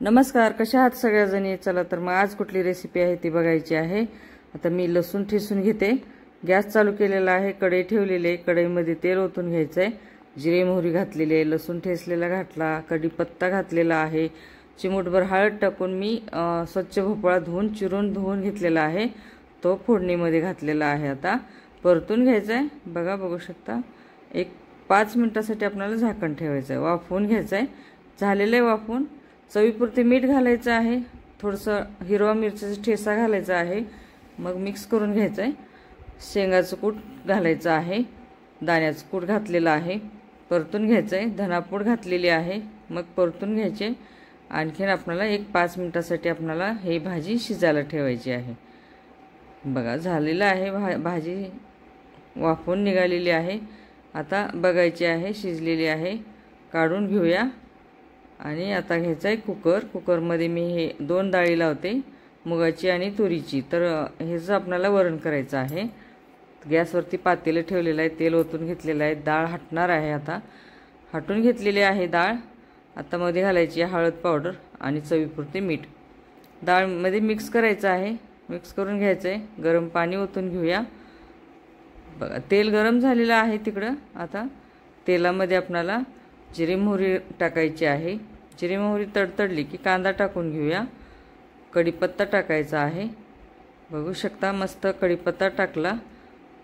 नमस्कार, कशा आहात सगळ्याजणी। चला तर मग आज कुठली रेसिपी आहे ती बघायची आहे। आता मी लसूण ठेचून घेते। गॅस चालू केलेला आहे, कढई ठेवलेली आहे। कढईमध्ये तेल ओतून घ्यायचंय। जिरे मोहरी घातलेली आहे, लसूण ठेचलेला घातला, कढीपत्ता घातलेला आहे, चिमूटभर हळद टाकून मी स्वच्छ भोपळा चिरून धुवून घेतलेला आहे, तो फोडणीमध्ये घातलेला आहे। आता परतून घ्यायचंय। बघू शकता, एक 5 मिनिटासाठी आपल्याला झाकण ठेवायचंय, वाफवून घ्यायचंय। झालेले वाफवून चवीपुरते मीठ घालायचं आहे, थोडंसं हिरवा मिरचीचा ठेचा घालायचा आहे, मग मिक्स करून घ्यायचंय। शेंगाचं कूट घालायचं आहे, दाण्याचं कूट घातलेलं आहे, परतून घ्यायचंय। धनापूड घातलेली आहे, मग परतून घ्यायचे। आणखीन आपल्याला एक 5 मिनिटासाठी आपल्याला ही भाजी शिजायला ठेवायची आहे। बघा झालेलं आहे, भाजी वाफवून निघालेली आहे। आता बघायची आहे, शिजलेली आहे, काढून घेऊया। आणि आता घ्यायचा आहे कुकर। कुकरमध्ये मी हे 2 डाळी लावते, मुगाची आणि तुरीची। तर हेचं आपल्याला वरण करायचं आहे। गॅसवरती पातेलं ठेवलेलं आहे, तेल ओतून घेतलेलं आहे, डाळ हटणार आहे। आता हटून घेतलेली आहे डाळ। आता मध्ये घालायची हळद पावडर आणि चवीपुरते मीठ। डाळमध्ये मिक्स करायचं आहे, मिक्स करून घ्यायचं आहे। गरम पाणी ओतून घेऊया। बघा तेल गरम झालेलं आहे तिकडं। आता तेलामध्ये आपल्याला जिरे मोहरी टाकायची आहे। जिरे मोहरी तडतडली की कांदा टाकून घेऊया। कढीपत्ता टाकायचा आहे। बघू शकता, मस्त कढीपत्ता टाकला।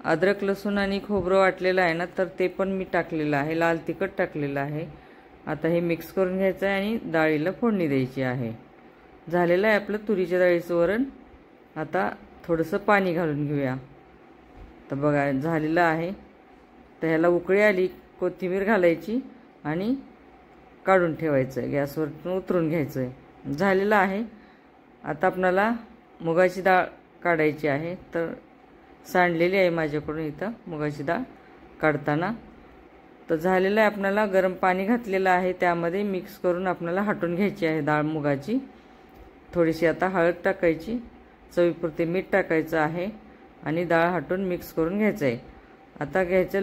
अद्रक लसूण आणि खोबरं वाटलेलं आहे ना, तर ते पण मी टाकलेलं आहे। लाल तिखट टाकलेलं आहे। आता हे मिक्स करून घ्यायचं आहे आणि डाळीला फोडणी द्यायची आहे। झालेलं आहे आपलं तुरीच्या डाळीचं वरण। आता थोडंसं पाणी घालून घेऊया। तर बघा झालेलं आहे। तर ह्याला उकळी आली, कोथिंबीर घालायची आणि काढून ठेवायचं आहे, गॅसवरून उतरून घ्यायचं आहे। झालेलं आहे। आता आपल्याला मुगाची डाळ काढायची आहे। तर सांडलेली आहे माझ्याकडून इथं मुगाची डाळ काढताना। तर झालेलं आहे, आपल्याला गरम पाणी घातलेलं आहे, त्यामध्ये मिक्स करून आपल्याला हटून घ्यायची आहे डाळ मुगाची। थोडीशी आता हळद टाकायची, चवीपुरते मीठ टाकायचं आहे आणि डाळ हटून मिक्स करून घ्यायचं आहे। आता घ्यायचं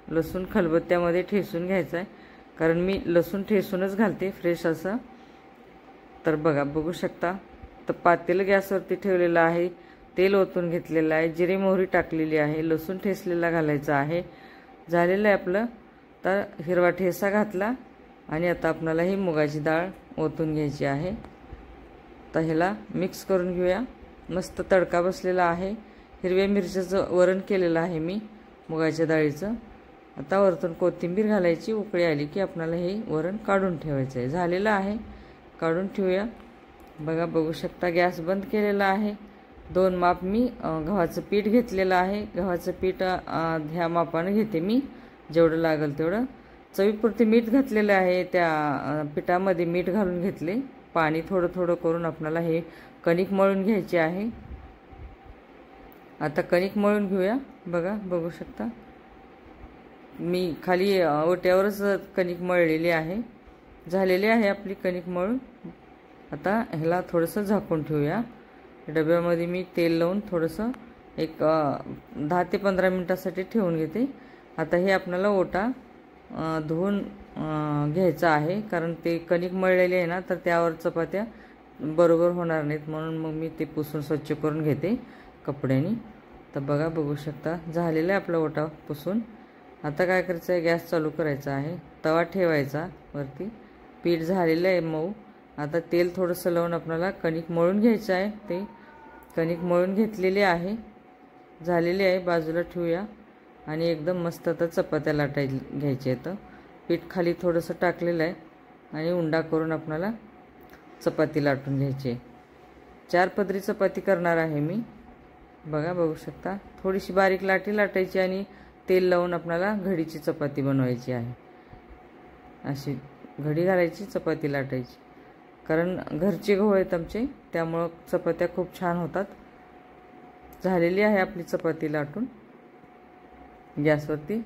लसूण खलबत्त्यामध्ये ठेचून घ्यायचं आहे, कारण मी लसूण ठेचूनच घालते फ्रेश असं। तर बघू शकता, तर पातेलं गॅसवरती ठेवलेलं आहे, तेल ओतून घेतलेलं आहे, जिरे मोहरी टाकलेली आहे, लसूण ठेचलेला घालायचा आहे। झालेलं आहे आपलं। तर हिरवा ठेचा घातला आणि आता आपल्याला ही मुगाची डाळ ओतून घ्यायची आहे। तर ह्याला मिक्स करून घेऊया। मस्त तडका बसलेला आहे। हिरव्या मिरच्याचं वरण केलेलं आहे मी मुगाच्या डाळीचं। आता वरतून कोथिंबीर घालायची। उकळी आली की आपल्याला हे वरण काढून ठेवायचं आहे। झालेलं आहे, काढून ठेवूया। बघू शकता, गॅस बंद केलेला आहे। 2 माप मी गव्हाचं पीठ घेतलेलं आहे। गव्हाचं पीठ ह्या मापाने घेते मी, जेवढं लागेल तेवढं। चवीपुरते मीठ घातलेलं आहे, त्या पिठामध्ये मीठ घालून घेतले। पाणी थोडं थोडं करून आपल्याला हे कणिक मळून घ्यायचे आहे। आता कणिक मळून घेऊया। बघू शकता, मी खाली ओट्यावरच कणिक मळलेली आहे। झालेली आहे आपली कणिक मळून। आता ह्याला थोडंसं झाकून ठेवूया। डब्यामध्ये मी तेल लावून थोडंसं एक 10 ते 15 मिनिटासाठी ठेवून घेते। आता हे आपल्याला ओटा धुवून घ्यायचा आहे, कारण ते कणिक मळलेली आहे ना, तर त्यावर चपात्या बरोबर होणार नाहीत, म्हणून मग मी ते पुसून स्वच्छ करून घेते कपड्यानी। तर बघू शकता, झालेला आहे आपला ओटा पुसून। आता काय करायचं आहे, गॅस चालू करायचा आहे, तवा ठेवायचा वरती। पीठ झालेलं आहे मऊ। आता तेल थोडंसं लावून आपल्याला कणिक मळून घ्यायचं आहे। ते कणिक मळून घेतलेली आहे, झालेली आहे, बाजूला ठेवूया। आणि एकदम मस्त आता चपात्या लाटायला घ्यायच्या आहेत। पीठ खाली थोडंसं टाकलेलं आहे आणि उंडा करून आपल्याला चपाती लाटून घ्यायची आहे। 4 पदरी चपाती करणार आहे मी। बघू शकता, थोडीशी बारीक लाटी लाटायची आणि तेल लावून आपल्याला घडीची चपाती बनवायची आहे। अशी घडी घालायची, चपाती लाटायची, कारण घरचे गहू आहेत आमचे, त्यामुळं चपात्या खूप छान होतात। झालेली आहे आपली चपाती लाटून। गॅसवरती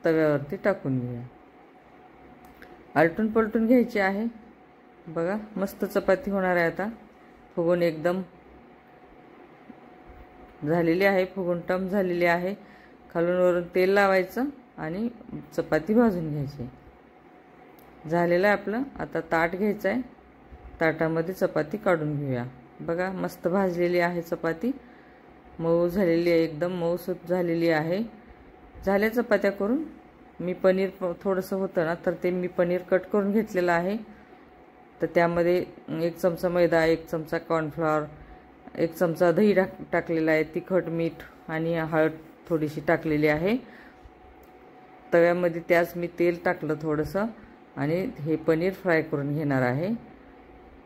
तव्यावरती टाकून घेऊया। आलटून पलटून घ्यायची आहे। बघा मस्त चपाती होणार आहे आता, फुगून एकदम झालेली आहे, फुगून टम झालेली आहे। खालून वरून तेल लावायचं आणि चपाती भाजून घ्यायची। झालेलं आहे आपलं। आता ताट घ्यायचं आहे, ताटामध्ये चपाती काढून घेऊया। बघा मस्त भाजलेली आहे चपाती, मऊ झालेली आहे, एकदम मऊसूत झालेली आहे। झाल्या चपात्या करून मी पनीर थोडंसं होतं ना तर ते मी पनीर कट करून घेतलेलं आहे। तर त्यामध्ये 1 चमचा मैदा, 1 चमचा कॉर्नफ्लॉवर, 1 चमचा दही टाकलेला आहे, तिखट, मीठ आणि हळद थोडीशी टाकलेली आहे। तव्यामध्ये त्याच मी तेल टाकलं थोडंसं आणि हे पनीर फ्राय करून घेणार आहे।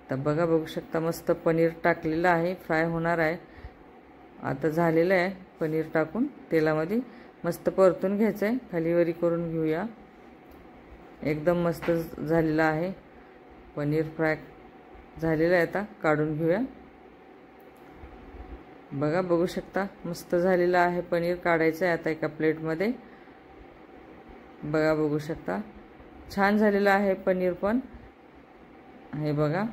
तर बघू शकता मस्त पनीर टाकलेलं आहे, फ्राय होणार आहे। आता झालेलं आहे पनीर टाकून तेलामध्ये मस्त परतून घ्यायचं आहे, खालीवरी करून घेऊया। एकदम मस्त झालेलं आहे पनीर फ्राय झालेलं आहे। आता काढून घेऊया। बघू शकता मस्त झालेलं आहे पनीर, काढायचं आहे आता एका प्लेटमध्ये। बघू शकता छान झालेलं आहे पनीर पण हे बघा।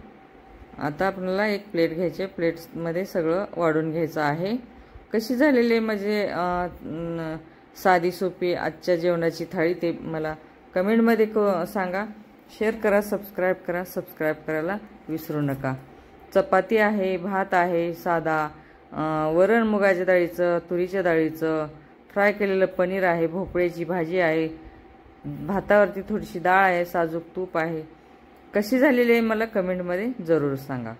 आता आपल्याला एक प्लेट घ्यायची, प्लेटमध्ये सगळं वाढून घ्यायचं आहे। कशी झालेली म्हणजे साधी सोपी आजच्या जेवणाची थाळी ते मला कमेंटमध्ये सांगा। शेअर करा, सबस्क्राईब करा, सबस्क्राईब करायला विसरू नका। चपाती आहे, भात आहे साधा, वरण मुगाच्या डाळीचं, तुरीच्या डाळीचं, फ्राय केलेलं पनीर आहे, भोपळ्याची भाजी आहे, भातावरती थोडीशी डाळ आहे, साजूक तूप आहे। कशी झालेली आहे मला कमेंटमध्ये जरूर सांगा।